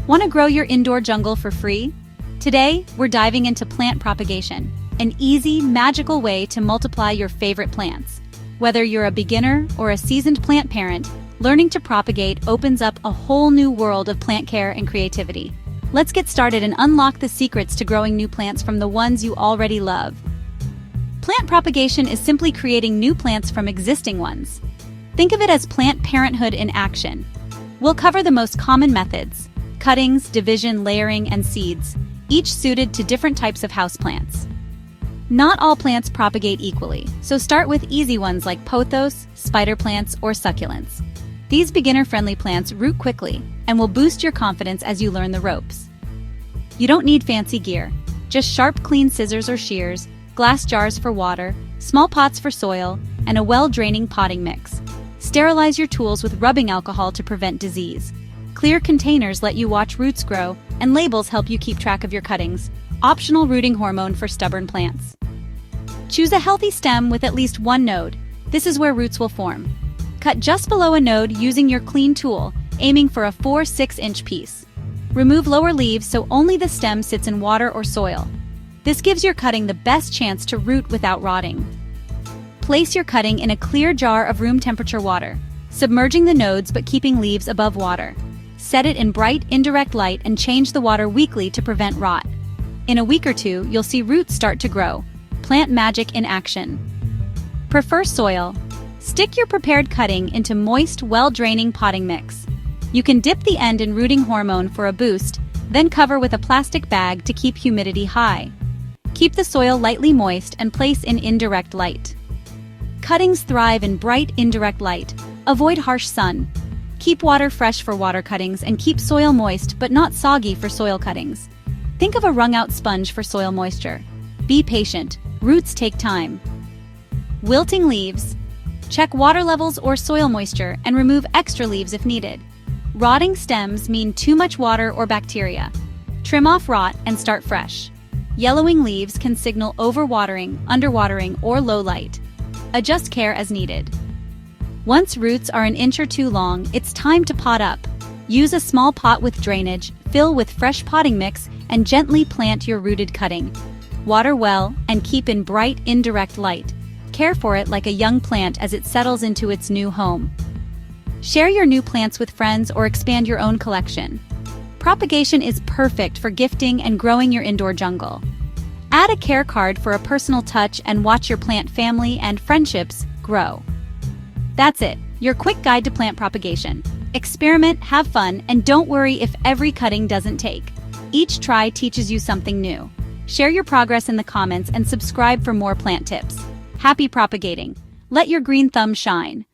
Want to grow your indoor jungle for free? Today, we're diving into plant propagation, an easy, magical way to multiply your favorite plants. Whether you're a beginner or a seasoned plant parent, learning to propagate opens up a whole new world of plant care and creativity. Let's get started and unlock the secrets to growing new plants from the ones you already love. Plant propagation is simply creating new plants from existing ones. Think of it as plant parenthood in action. We'll cover the most common methods: cuttings, division, layering, and seeds, each suited to different types of houseplants. Not all plants propagate equally, so start with easy ones like pothos, spider plants, or succulents. These beginner-friendly plants root quickly and will boost your confidence as you learn the ropes. You don't need fancy gear, just sharp, clean scissors or shears, glass jars for water, small pots for soil, and a well-draining potting mix. Sterilize your tools with rubbing alcohol to prevent disease. Clear containers let you watch roots grow, and labels help you keep track of your cuttings. Optional rooting hormone for stubborn plants. Choose a healthy stem with at least one node. This is where roots will form. Cut just below a node using your clean tool, aiming for a 4-6-inch piece. Remove lower leaves so only the stem sits in water or soil. This gives your cutting the best chance to root without rotting. Place your cutting in a clear jar of room temperature water, submerging the nodes but keeping leaves above water. Set it in bright, indirect light and change the water weekly to prevent rot. In a week or two, you'll see roots start to grow. Plant magic in action. Prefer soil. Stick your prepared cutting into moist, well-draining potting mix. You can dip the end in rooting hormone for a boost, then cover with a plastic bag to keep humidity high. Keep the soil lightly moist and place in indirect light. Cuttings thrive in bright, indirect light. Avoid harsh sun. Keep water fresh for water cuttings and keep soil moist but not soggy for soil cuttings. Think of a wrung-out sponge for soil moisture. Be patient. Roots take time. Wilting leaves. Check water levels or soil moisture and remove extra leaves if needed. Rotting stems mean too much water or bacteria. Trim off rot and start fresh. Yellowing leaves can signal overwatering, underwatering, or low light. Adjust care as needed. Once roots are an inch or two long, it's time to pot up. Use a small pot with drainage, fill with fresh potting mix, and gently plant your rooted cutting. Water well and keep in bright, indirect light. Care for it like a young plant as it settles into its new home. Share your new plants with friends or expand your own collection. Propagation is perfect for gifting and growing your indoor jungle. Add a care card for a personal touch and watch your plant family and friendships grow. That's it, your quick guide to plant propagation. Experiment, have fun, and don't worry if every cutting doesn't take. Each try teaches you something new. Share your progress in the comments and subscribe for more plant tips. Happy propagating! Let your green thumb shine.